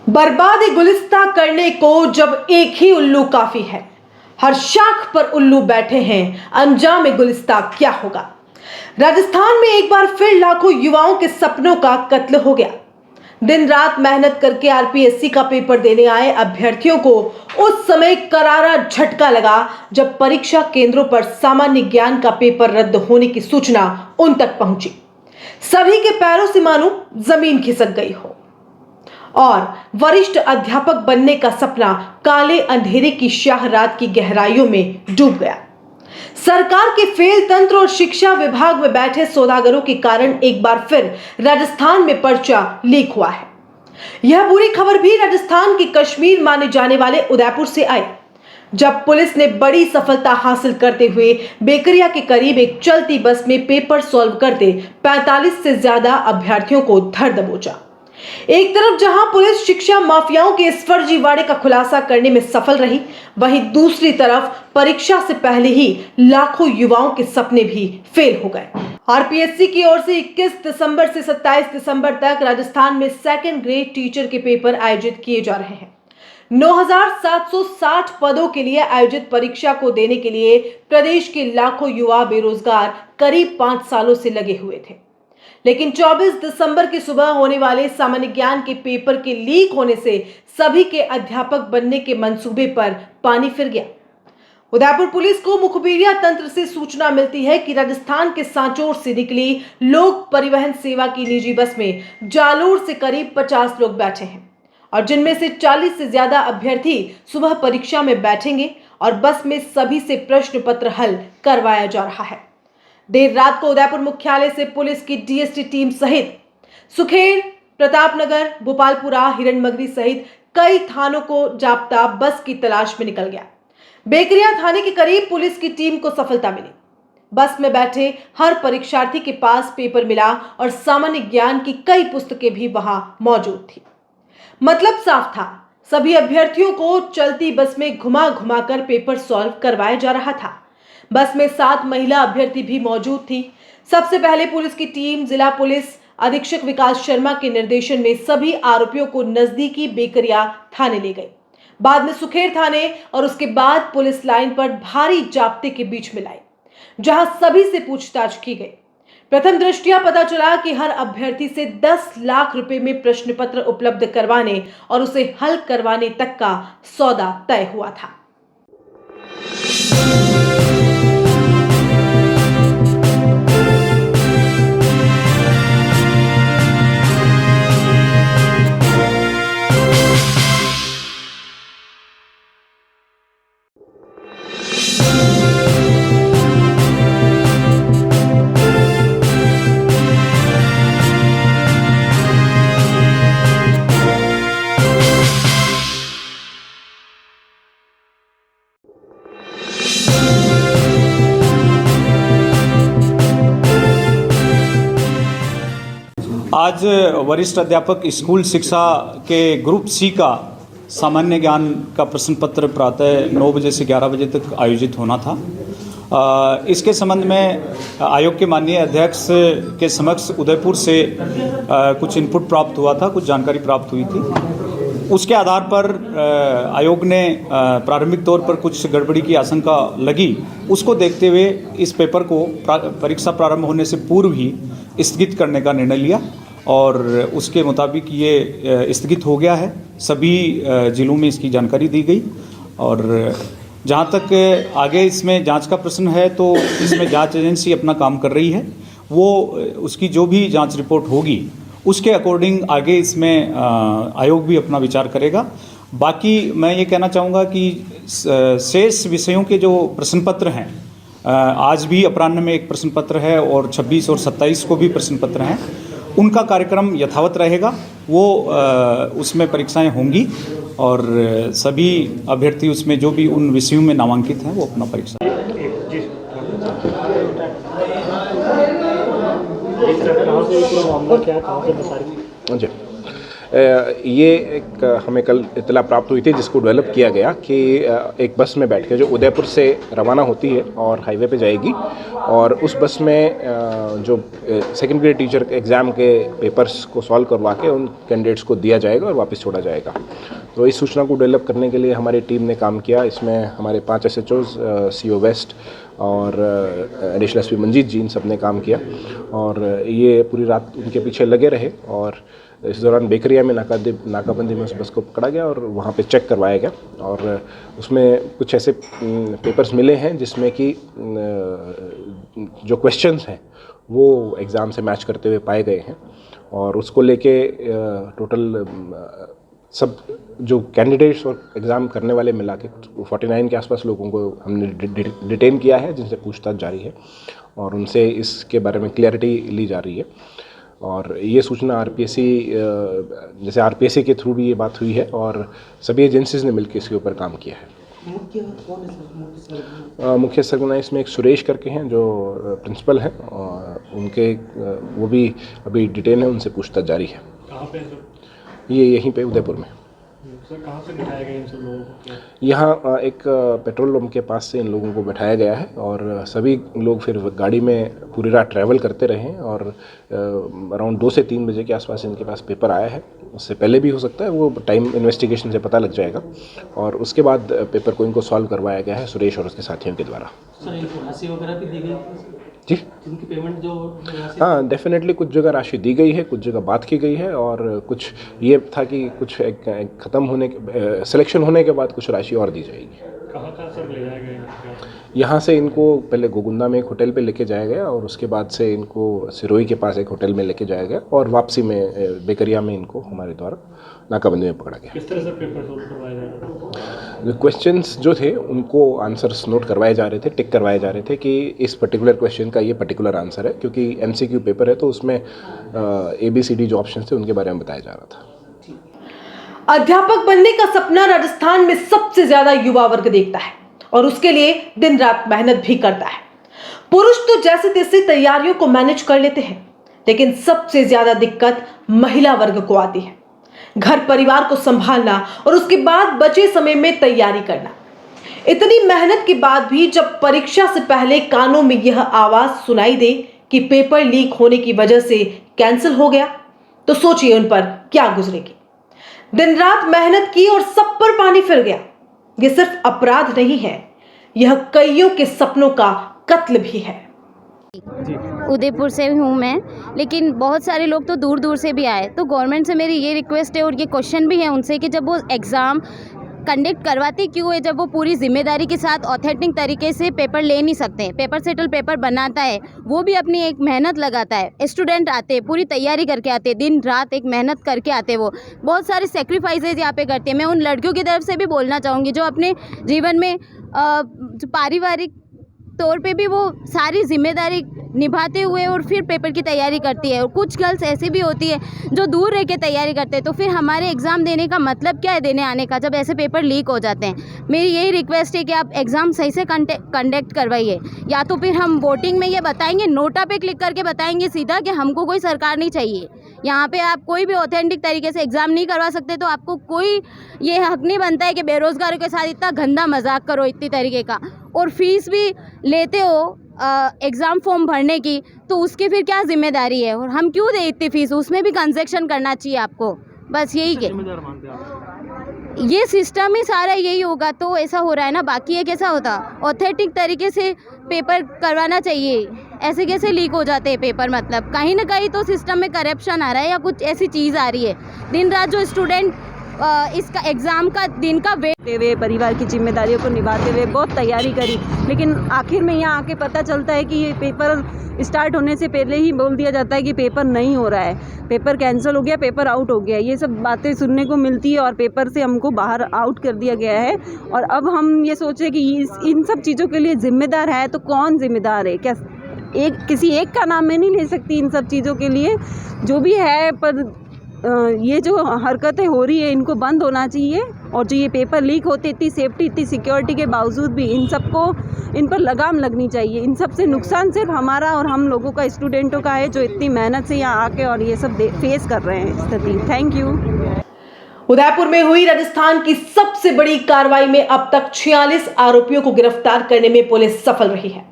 बर्बादी गुलिस्ता करने को जब एक ही उल्लू काफी है। हर शाख पर उल्लू बैठे हैं, अंजाम गुलिस्ता क्या होगा। राजस्थान में एक बार फिर लाखों युवाओं के सपनों का कत्ल हो गया। दिन रात मेहनत करके आरपीएससी का पेपर देने आए अभ्यर्थियों को उस समय करारा झटका लगा जब परीक्षा केंद्रों पर सामान्य ज्ञान का पेपर रद्द होने की सूचना उन तक पहुंची। सभी के पैरों से मानो जमीन खिसक गई हो और वरिष्ठ अध्यापक बनने का सपना काले अंधेरे की शाह रात की गहराइयों में डूब गया। सरकार के फेल तंत्र और शिक्षा विभाग में बैठे सौदागरों के कारण एक बार फिर राजस्थान में पर्चा लीक हुआ है। यह बुरी खबर भी राजस्थान के कश्मीर माने जाने वाले उदयपुर से आई, जब पुलिस ने बड़ी सफलता हासिल करते हुए बेकरिया के करीब एक चलती बस में पेपर सॉल्व करते 45 से ज्यादा अभ्यर्थियों को धर दबोचा। एक तरफ जहां पुलिस शिक्षा माफियाओं के इस फर्जीवाड़े का खुलासा करने में सफल रही, वहीं दूसरी तरफ परीक्षा से पहले ही लाखों युवाओं के सपने भी फेल हो गए। आरपीएससी की ओर से 21 दिसंबर से 27 दिसंबर तक राजस्थान में सेकंड ग्रेड टीचर के पेपर आयोजित किए जा रहे हैं। 9,760 पदों के लिए आयोजित परीक्षा को देने के लिए प्रदेश के लाखों युवा बेरोजगार करीब 5 सालों से लगे हुए थे। लेकिन 24 दिसंबर की सुबह होने वाले सामान्य ज्ञान के पेपर के लीक होने से सभी के अध्यापक बनने के मंसूबे पर पानी फिर गया। उदयपुर पुलिस को मुखबिरिया तंत्र से सूचना मिलती है कि राजस्थान के सांचौर से निकली लोक परिवहन सेवा की निजी बस में जालोर से करीब 50 लोग बैठे हैं और जिनमें से 40 से ज्यादा अभ्यर्थी सुबह परीक्षा में बैठेंगे और बस में सभी से प्रश्न पत्र हल करवाया जा रहा है। देर रात को उदयपुर मुख्यालय से पुलिस की डीएसटी टीम सहित सुखेर, प्रतापनगर, भोपालपुरा, हिरणमगरी सहित कई थानों को जाप्ता बस की तलाश में निकल गया। बेकरिया थाने के करीब पुलिस की टीम को सफलता मिली। बस में बैठे हर परीक्षार्थी के पास पेपर मिला और सामान्य ज्ञान की कई पुस्तकें भी वहां मौजूद थी। मतलब साफ था, सभी अभ्यर्थियों को चलती बस में घुमा घुमा कर पेपर सॉल्व करवाया जा रहा था। बस में 7 महिला अभ्यर्थी भी मौजूद थी। सबसे पहले पुलिस की टीम जिला पुलिस अधीक्षक विकास शर्मा के निर्देशन में सभी आरोपियों को नजदीकी बेकरिया थाने ले गई। बाद में सुखेर थाने और उसके बाद पुलिस लाइन पर भारी जाप्ते के बीच में लाई, जहां सभी से पूछताछ की गई। प्रथम दृष्टया पता चला कि हर अभ्यर्थी से 10 लाख रुपए में प्रश्न पत्र उपलब्ध करवाने और उसे हल करवाने तक का सौदा तय हुआ था। आज वरिष्ठ अध्यापक स्कूल शिक्षा के ग्रुप सी का सामान्य ज्ञान का प्रश्न पत्र प्रातः 9 बजे से 11 बजे तक आयोजित होना था। इसके संबंध में आयोग के माननीय अध्यक्ष के समक्ष उदयपुर से कुछ इनपुट प्राप्त हुआ था, कुछ जानकारी प्राप्त हुई थी। उसके आधार पर आयोग ने प्रारंभिक तौर पर कुछ गड़बड़ी की आशंका लगी, उसको देखते हुए इस पेपर को परीक्षा प्रारंभ होने से पूर्व ही स्थगित करने का निर्णय लिया और उसके मुताबिक ये स्थगित हो गया है। सभी जिलों में इसकी जानकारी दी गई और जहाँ तक आगे इसमें जांच का प्रश्न है तो इसमें जांच एजेंसी अपना काम कर रही है। वो उसकी जो भी जांच रिपोर्ट होगी उसके अकॉर्डिंग आगे इसमें आयोग भी अपना विचार करेगा। बाकी मैं ये कहना चाहूँगा कि शेष विषयों के जो प्रश्न पत्र हैं, आज भी अपराह्न में एक प्रश्न पत्र है और 26 और 27 को भी प्रश्न पत्र हैं, उनका कार्यक्रम यथावत रहेगा। वो उसमें परीक्षाएं होंगी और सभी अभ्यर्थी उसमें जो भी उन विषयों में नामांकित हैं वो अपना परीक्षा ये एक हमें कल इतला प्राप्त हुई थी जिसको डेवलप किया गया कि एक बस में बैठ के जो उदयपुर से रवाना होती है और हाईवे पे जाएगी, और उस बस में जो सेकंड ग्रेड टीचर एग्ज़ाम के पेपर्स को सॉल्व करवा के उन कैंडिडेट्स को दिया जाएगा और वापस छोड़ा जाएगा। तो इस सूचना को डेवलप करने के लिए हमारी टीम ने काम किया। इसमें हमारे 5 SHOs, CO वेस्ट और एडिशनल SP मंजीत जी, इन सब ने काम किया और ये पूरी रात उनके पीछे लगे रहे। और इस दौरान बेकरिया में नाकाबंदी में उस बस को पकड़ा गया और वहाँ पे चेक करवाया गया, और उसमें कुछ ऐसे पेपर्स मिले हैं जिसमें कि जो क्वेश्चंस हैं वो एग्ज़ाम से मैच करते हुए पाए गए हैं, और उसको लेके टोटल सब जो कैंडिडेट्स और एग्ज़ाम करने वाले मिला के 49 के आसपास लोगों को हमने डिटेन किया है, जिनसे पूछताछ जारी है और उनसे इसके बारे में क्लियरिटी ली जा रही है। और ये सूचना RPSC, जैसे RPSC के थ्रू भी ये बात हुई है और सभी एजेंसीज ने मिलकर इसके ऊपर काम किया है। मुख्य सरगना इसमें एक सुरेश करके हैं जो प्रिंसिपल हैं, और उनके वो भी अभी डिटेन है, उनसे पूछताछ जारी है। कहाँ पे सर? ये यहीं पे उदयपुर में। सर कहाँ से बिठाया गया इन सब लोगों को? यहाँ एक पेट्रोल पंप के पास से इन लोगों को बैठाया गया है, और सभी लोग फिर गाड़ी में पूरी रात ट्रैवल करते रहे, और अराउंड 2 से 3 बजे के आसपास इनके पास पेपर आया है। उससे पहले भी हो सकता है, वो टाइम इन्वेस्टिगेशन से पता लग जाएगा, और उसके बाद पेपर को इनको सॉल्व करवाया गया है सुरेश और उसके साथियों के द्वारा। सर इनको राशि वगैरह भी दी गई जी, जिनकी पेमेंट जो हाँ, डेफिनेटली कुछ जगह राशि दी गई है, कुछ जगह बात की गई है, और कुछ ये था कि कुछ ख़त्म होने के सिलेक्शन होने के बाद कुछ राशि और दी जाएगी। कहाँ सर ले जाया गया? यहाँ से इनको पहले गोगुंदा में एक होटल पे लेके जाया गया, और उसके बाद से इनको सिरोही के पास एक होटल में लेके जाया गया, और वापसी में बेकरिया में इनको हमारे द्वारा नाकाबंदी में पकड़ा गया। किस तरह से पेपर सोल्व करवाए जा रहे थे? क्वेश्चंस जो थे उनको आंसर्स नोट करवाए जा रहे थे, टिक करवाए जा रहे थे कि इस पर्टिकुलर क्वेश्चन का ये पर्टिकुलर आंसर है, क्योंकि MCQ पेपर है तो उसमें ABCD जो ऑप्शन थे उनके बारे में बताया जा रहा था। अध्यापक बनने का सपना राजस्थान में सबसे ज्यादा युवा वर्ग देखता है और उसके लिए दिन रात मेहनत भी करता है। पुरुष तो जैसे तैसे तैयारियों को मैनेज कर लेते हैं, लेकिन सबसे ज्यादा दिक्कत महिला वर्ग को आती है। घर परिवार को संभालना और उसके बाद बचे समय में तैयारी करना। इतनी मेहनत के बाद भी जब परीक्षा से पहले कानों में यह आवाज सुनाई दे कि पेपर लीक होने की वजह से कैंसिल हो गया, तो सोचिए उन पर क्या गुजरेगी। दिन रात मेहनत की और सब पर पानी फिर गया। यह सिर्फ अपराध नहीं है, यह कईयों के सपनों का कत्ल भी है। उदयपुर से हूँ मैं, लेकिन बहुत सारे लोग तो दूर दूर से भी आए। तो गवर्नमेंट से मेरी ये रिक्वेस्ट है और ये क्वेश्चन भी है उनसे कि जब वो एग्ज़ाम कंडक्ट करवाते क्यों है, जब वो पूरी जिम्मेदारी के साथ ऑथेंटिक तरीके से पेपर ले नहीं सकते। पेपर सेटल पेपर बनाता है, वो भी अपनी एक मेहनत लगाता है। स्टूडेंट आते पूरी तैयारी करके आते, दिन रात एक मेहनत करके आते, वो बहुत सारे सेक्रीफाइसेज यहाँ पे करते हैं। मैं उन लड़कियों की तरफ से भी बोलना चाहूँगी जो अपने जीवन में जो पारिवारिक तौर पे भी वो सारी जिम्मेदारी निभाते हुए और फिर पेपर की तैयारी करती है। और कुछ गर्ल्स ऐसी भी होती है जो दूर रह के तैयारी करते हैं। तो फिर हमारे एग्ज़ाम देने का मतलब क्या है, देने आने का, जब ऐसे पेपर लीक हो जाते हैं। मेरी यही रिक्वेस्ट है कि आप एग्ज़ाम सही से कंडक्ट करवाइए, या तो फिर हम वोटिंग में ये बताएंगे, नोटा पे क्लिक करके बताएंगे सीधा कि हमको कोई सरकार नहीं चाहिए। यहाँ पे आप कोई भी ऑथेंटिक तरीके से एग्ज़ाम नहीं करवा सकते, तो आपको कोई ये हक नहीं बनता है कि बेरोज़गारों के साथ इतना गंदा मजाक करो इतनी तरीके का। और फीस भी लेते हो एग्ज़ाम फॉर्म भरने की, तो उसकी फिर क्या जिम्मेदारी है, और हम क्यों दे इतनी फीस, उसमें भी कंसेक्शन करना चाहिए आपको। बस यही के ये सिस्टम ही सारा यही होगा, तो ऐसा हो रहा है ना। बाकी ये कैसा होता, ऑथेंटिक तरीके से पेपर करवाना चाहिए। ऐसे कैसे लीक हो जाते हैं पेपर, मतलब कहीं ना कहीं तो सिस्टम में करप्शन आ रहा है या कुछ ऐसी चीज़ आ रही है। दिन रात जो स्टूडेंट इसका एग्ज़ाम का दिन का वेट हुए, परिवार की जिम्मेदारियों को निभाते हुए बहुत तैयारी करी, लेकिन आखिर में यहाँ आके पता चलता है कि ये पेपर स्टार्ट होने से पहले ही बोल दिया जाता है कि पेपर नहीं हो रहा है, पेपर कैंसिल हो गया, पेपर आउट हो गया। ये सब बातें सुनने को मिलती है और पेपर से हमको बाहर आउट कर दिया गया है। और अब हम ये सोचे कि इन सब चीज़ों के लिए जिम्मेदार है तो कौन जिम्मेदार है, क्या किसी एक का नाम मैं नहीं ले सकती इन सब चीज़ों के लिए, जो भी है। पर ये जो हरकतें हो रही है इनको बंद होना चाहिए, और जो ये पेपर लीक होते इतनी सेफ्टी इतनी सिक्योरिटी के बावजूद भी इन पर लगाम लगनी चाहिए। इन सब से नुकसान सिर्फ हमारा और हम लोगों का, स्टूडेंटों का है जो इतनी मेहनत से यहाँ आके और ये सब फेस कर रहे हैं स्थिति। Thank you. उदयपुर में हुई राजस्थान की सबसे बड़ी कार्रवाई में अब तक 46 आरोपियों को गिरफ्तार करने में पुलिस सफल रही है,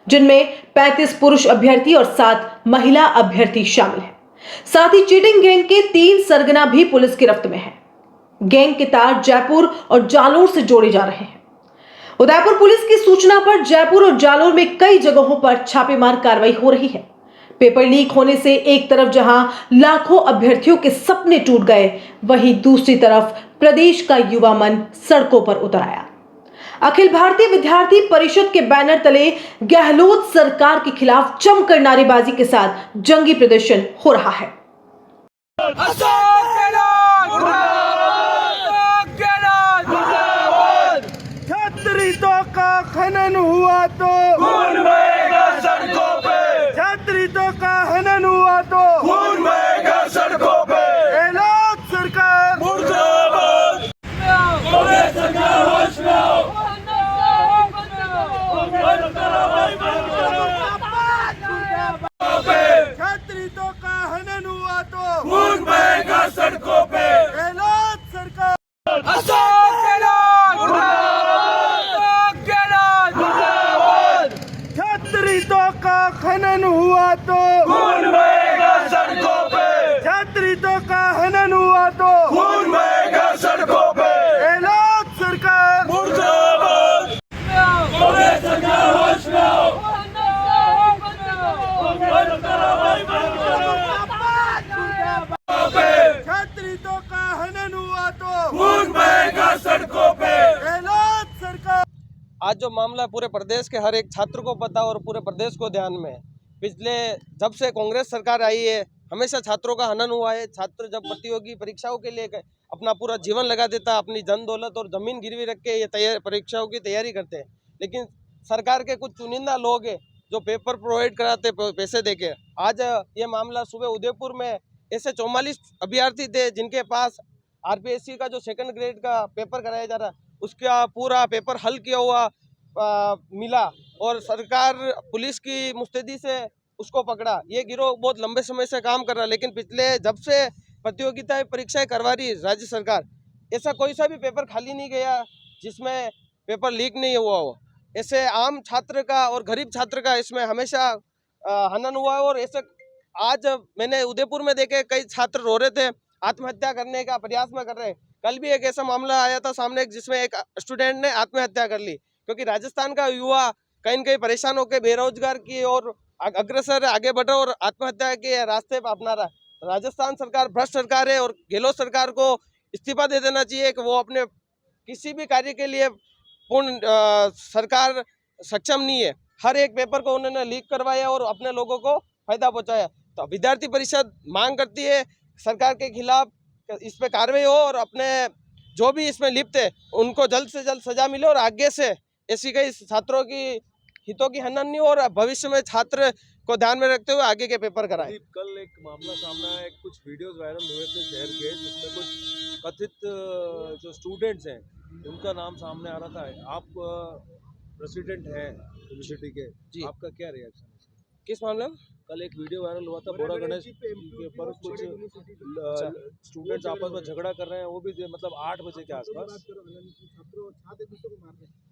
जिनमें 35 पुरुष अभ्यर्थी और 7 महिला अभ्यर्थी शामिल हैं। साथ ही चीटिंग गैंग के 3 सरगना भी पुलिस गिरफ्त में हैं। गैंग के तार जयपुर और जालोर से जोड़े जा रहे हैं। उदयपुर पुलिस की सूचना पर जयपुर और जालोर में कई जगहों पर छापेमार कार्रवाई हो रही है। पेपर लीक होने से एक तरफ जहां लाखों अभ्यर्थियों के सपने टूट गए, वहीं दूसरी तरफ प्रदेश का युवा मन सड़कों पर उतर आया। अखिल भारतीय विद्यार्थी परिषद के बैनर तले गहलोत सरकार के खिलाफ जमकर नारेबाजी के साथ जंगी प्रदर्शन हो रहा है। छात्रों का खनन हुआ तो खून बहेगा सड़कों पे। छात्रों का खनन हुआ तो खून बहेगा सड़कों पे। गहलोत सरकार मुर्दाबाद। कांग्रेस सरकार होश में आओ। छात्रों का खनन हुआ तो खून बहेगा सड़कों पे। गहलोत सरकार छात्रों का खनन हुआ तो खून बहेगा सड़कों पे। छात्रों का खनन हुआ तो खून बहेगा सड़कों पे। गहलोत सरकार मुर्दाबाद। कांग्रेस सरकार होश में आओ। छात्रों का खनन हुआ तो खून बहेगा सड़कों पे। गहलोत सरकार। आज जो मामला पूरे प्रदेश के हर एक छात्र को पता और पूरे प्रदेश को ध्यान में है। पिछले जब से कांग्रेस सरकार आई है, हमेशा छात्रों का हनन हुआ है। छात्र जब प्रतियोगी परीक्षाओं के लिए अपना पूरा जीवन लगा देता, अपनी जन दौलत और जमीन गिरवी रख के ये परीक्षाओं की तैयारी करते हैं। लेकिन सरकार के कुछ चुनिंदा लोग हैं जो पेपर प्रोवाइड कराते पैसे देके। आज ये मामला सुबह उदयपुर में ऐसे 44 अभ्यर्थी थे जिनके पास आरपीएससी का जो 2nd ग्रेड का पेपर कराया जा रहा, उसका पूरा पेपर हल किया हुआ मिला और सरकार पुलिस की मुस्तैदी से उसको पकड़ा। ये गिरोह बहुत लंबे समय से काम कर रहा, लेकिन पिछले जब से प्रतियोगिता परीक्षाएं करवा रही राज्य सरकार, ऐसा कोई सा भी पेपर खाली नहीं गया जिसमें पेपर लीक नहीं हुआ हो। ऐसे आम छात्र का और गरीब छात्र का इसमें हमेशा हनन हुआ है। और ऐसे आज मैंने उदयपुर में देखे कई छात्र रो रहे थे, आत्महत्या करने का प्रयास में कर रहे हैं। कल भी एक ऐसा मामला आया था सामने जिसमें एक स्टूडेंट ने आत्महत्या कर ली, क्योंकि राजस्थान का युवा कहीं न कहीं परेशान होकर बेरोजगार की और अग्रसर आगे बढ़ रहा और आत्महत्या के रास्ते पर अपना रहा। राजस्थान सरकार भ्रष्ट सरकार है और गहलोत सरकार को इस्तीफा दे देना चाहिए कि वो अपने किसी भी कार्य के लिए पूर्ण सरकार सक्षम नहीं है। हर एक पेपर को उन्होंने लीक करवाया और अपने लोगों को फायदा पहुंचाया। तो विद्यार्थी परिषद मांग करती है सरकार के खिलाफ इस पे कार्रवाई हो और अपने जो भी इसमें लिप्त है उनको जल्द से जल्द सजा मिले और आगे से ऐसी कई छात्रों की हितों की हनन नहीं हो और भविष्य में छात्र को ध्यान में रखते हुए आगे के पेपर कराएं। कल एक मामला सामने आया, कुछ वीडियोस वायरल हुए थे शहर के, जिसमें कुछ कथित जो स्टूडेंट्स हैं उनका नाम सामने आ रहा था। आप प्रेसिडेंट हैं यूनिवर्सिटी के, जी आपका क्या रिएक्शन है किस मामले में? कल एक वीडियो वायरल हुआ था बोरा गणेश के ऊपर, कुछ स्टूडेंट्स आपस में झगड़ा कर रहे हैं, वो भी मतलब 8 बजे के आसपास।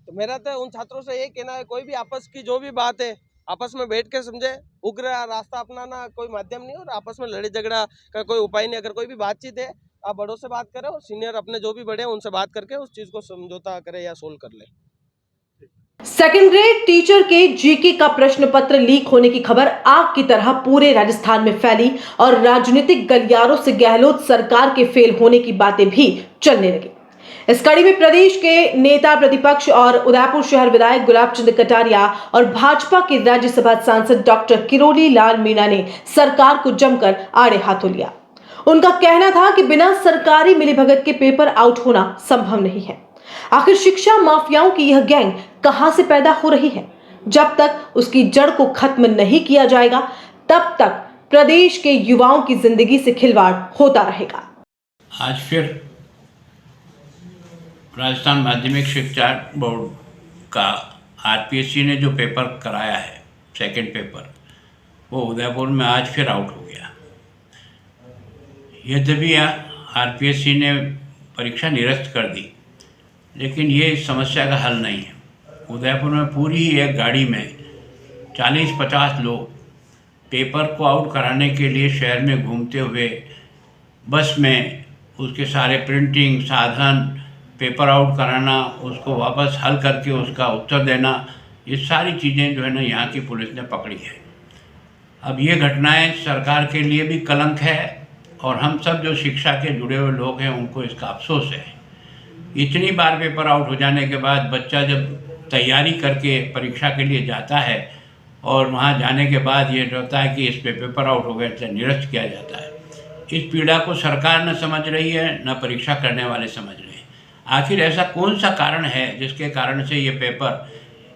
तो मेरा तो उन छात्रों से ये कहना है, कोई भी आपस की जो भी बात है आपस में बैठ के समझे। उग्र रास्ता अपनाना कोई माध्यम नहीं और आपस में लड़े झगड़ा का कोई उपाय नहीं। अगर कोई भी बातचीत है, आप बड़ों से बात करें और सीनियर अपने जो भी बड़े हैं उनसे बात करके उस चीज़ को समझौता करें या सोल्व कर ले। 2nd ग्रेड टीचर के जीके का प्रश्न पत्र लीक होने की खबर आग की तरह पूरे राजस्थान में फैली और राजनीतिक गलियारों से गहलोत सरकार के फेल होने की बातें भी चलने लगी। इस कड़ी में प्रदेश के नेता प्रतिपक्ष और उदयपुर शहर विधायक गुलाब चंद कटारिया और भाजपा के राज्यसभा सांसद डॉक्टर किरोड़ी लाल मीणा ने सरकार को जमकर आड़े हाथों लिया। उनका कहना था कि बिना सरकारी मिलीभगत के पेपर आउट होना संभव नहीं है। आखिर शिक्षा माफियाओं की यह गैंग कहां से पैदा हो रही है? जब तक उसकी जड़ को खत्म नहीं किया जाएगा, तब तक प्रदेश के युवाओं की जिंदगी से खिलवाड़ होता रहेगा। आज फिर राजस्थान माध्यमिक शिक्षा बोर्ड का आरपीएससी ने जो पेपर कराया है, 2nd पेपर, वो उदयपुर में आज फिर आउट हो गया। यद्यपि आरपीएससी ने परीक्षा निरस्त कर दी, लेकिन ये इस समस्या का हल नहीं है। उदयपुर में पूरी ही एक गाड़ी में 40-50 लोग पेपर को आउट कराने के लिए शहर में घूमते हुए बस में उसके सारे प्रिंटिंग साधन, पेपर आउट कराना, उसको वापस हल करके उसका उत्तर देना, ये सारी चीज़ें जो है ना यहाँ की पुलिस ने पकड़ी है। अब ये घटनाएं सरकार के लिए भी कलंक है और हम सब जो शिक्षा के जुड़े हुए लोग हैं उनको इसका अफसोस है। इतनी बार पेपर आउट हो जाने के बाद बच्चा जब तैयारी करके परीक्षा के लिए जाता है और वहाँ जाने के बाद ये होता है कि इस पे पेपर आउट हो गए तो निरस्त किया जाता है। इस पीड़ा को सरकार न समझ रही है, न परीक्षा करने वाले समझ रहे हैं। आखिर ऐसा कौन सा कारण है जिसके कारण से ये पेपर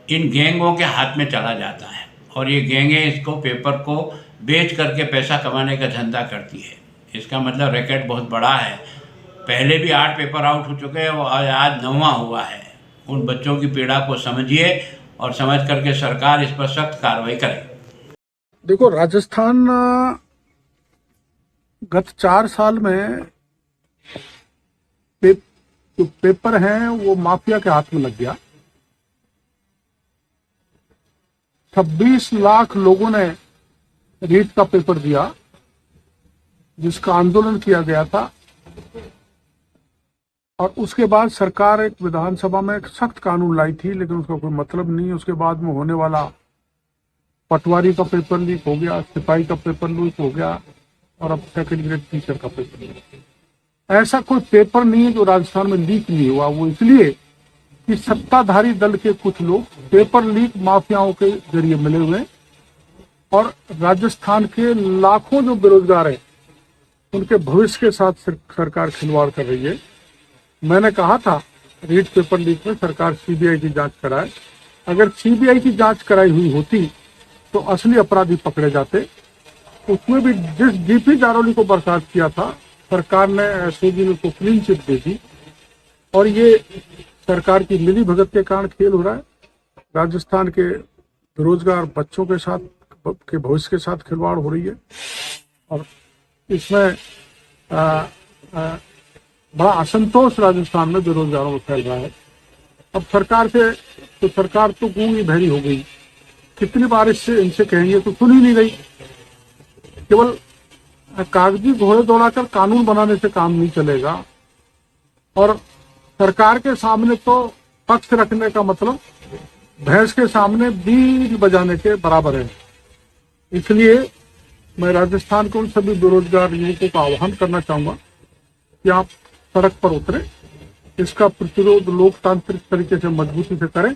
इन गैंगों के हाथ में चला जाता है और ये गैंगें इसको पेपर को बेच करके पैसा कमाने का धंधा करती है। इसका मतलब रैकेट बहुत बड़ा है। पहले भी 8 पेपर आउट हो चुके हैं और आज 9वां हुआ है। उन बच्चों की पीड़ा को समझिए और समझ करके सरकार इस पर सख्त कार्रवाई करे। देखो, राजस्थान गत 4 साल में जो पेपर हैं वो माफिया के हाथ में लग गया। 26 लाख लोगों ने रीट का पेपर दिया, जिसका आंदोलन किया गया था, और उसके बाद सरकार एक विधानसभा में एक सख्त कानून लाई थी, लेकिन उसका कोई मतलब नहीं। उसके बाद में होने वाला पटवारी का पेपर लीक हो गया, सिपाही का पेपर लीक हो गया और अब सेकंड ग्रेड टीचर का पेपर लीक। ऐसा कोई पेपर नहीं है जो राजस्थान में लीक नहीं हुआ। वो इसलिए कि सत्ताधारी दल के कुछ लोग पेपर लीक माफियाओं के जरिए मिले हुए और राजस्थान के लाखों जो बेरोजगार हैं उनके भविष्य के साथ सरकार खिलवाड़ कर रही है। मैंने कहा था रीट पेपर लीक में सरकार सीबीआई की जांच कराए। अगर सीबीआई की जांच कराई हुई होती तो असली अपराधी पकड़े जाते। उसमें भी जिस डीपी जारौली को बर्खास्त किया था, सरकार ने एसओजी ने उसको क्लीन चिट दे दी और ये सरकार की मिली भगत के कारण खेल हो रहा है। राजस्थान के बेरोजगार बच्चों के साथ के भविष्य के साथ खिलवाड़ हो रही है और इसमें बड़ा असंतोष राजस्थान में बेरोजगारों में फैल रहा है। अब सरकार तो गूंगी बहरी हो गई। कितनी बार इनसे कहेंगे तो सुन ही नहीं रही। केवल कागजी घोड़े दौड़ाकर कानून बनाने से काम नहीं चलेगा और सरकार के सामने तो पक्ष रखने का मतलब भैंस के सामने बीन बजाने के बराबर है। इसलिए मैं राजस्थान के उन सभी बेरोजगार युवकों का आह्वान करना चाहूंगा कि आप सड़क पर उतरे, इसका प्रतिरोध लोकतांत्रिक तरीके से मजबूती से करें,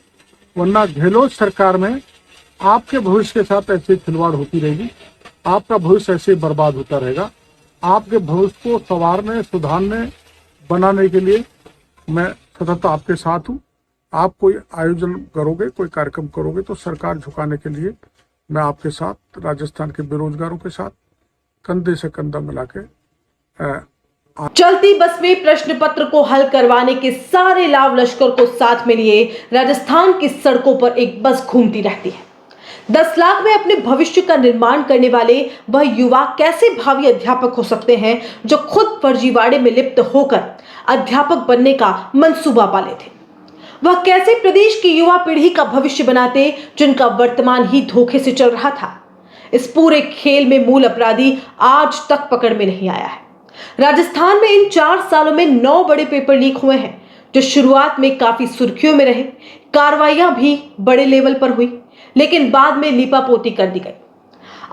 वरना गहलोत सरकार में आपके भविष्य के साथ ऐसे खिलवाड़ होती रहेगी, आपका भविष्य ऐसे बर्बाद होता रहेगा। आपके भविष्य को संवारने, सुधारने, बनाने के लिए मैं सतत आपके साथ हूँ। आप कोई आयोजन करोगे, कोई कार्यक्रम करोगे तो सरकार झुकाने के लिए मैं आपके साथ, राजस्थान के बेरोजगारों के साथ कंधे से कंधा मिला के चलती बस में प्रश्न पत्र को हल करवाने के सारे लाभ लश्कर को साथ में लिए राजस्थान की सड़कों पर एक बस घूमती रहती है। 10 लाख में अपने भविष्य का निर्माण करने वाले वह युवा कैसे भावी अध्यापक हो सकते हैं जो खुद फर्जीवाड़े में लिप्त होकर अध्यापक बनने का मंसूबा पाले थे। वह कैसे प्रदेश की युवा पीढ़ी का भविष्य बनाते जिनका वर्तमान ही धोखे से चल रहा था। इस पूरे खेल में मूल अपराधी आज तक पकड़ में नहीं आया है। राजस्थान में इन 4 सालों में 9 बड़े पेपर लीक हुए हैं जो शुरुआत में काफी सुर्खियों में रहे। कार्रवाइयां भी बड़े लेवल पर हुई लेकिन बाद में लीपापोती कर दी गई।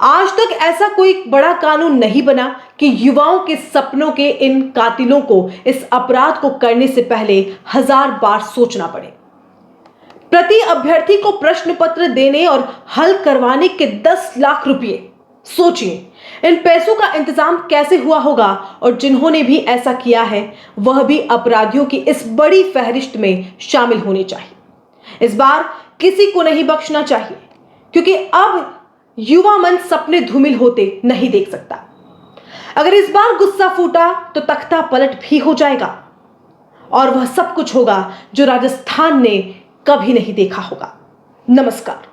आज तक ऐसा कोई बड़ा कानून नहीं बना कि युवाओं के सपनों के इन कातिलों को इस अपराध को करने से पहले 1000 बार सोचना पड़े। प्रति अभ्यर्थी को प्रश्न पत्र देने और हल करवाने के 10 लाख रुपए, सोचिए इन पैसों का इंतजाम कैसे हुआ होगा। और जिन्होंने भी ऐसा किया है वह भी अपराधियों की इस बड़ी फहरिस्त में शामिल होने चाहिए। इस बार किसी को नहीं बख्शना चाहिए क्योंकि अब युवा मन सपने धूमिल होते नहीं देख सकता। अगर इस बार गुस्सा फूटा तो तख्ता पलट भी हो जाएगा और वह सब कुछ होगा जो राजस्थान ने कभी नहीं देखा होगा। नमस्कार।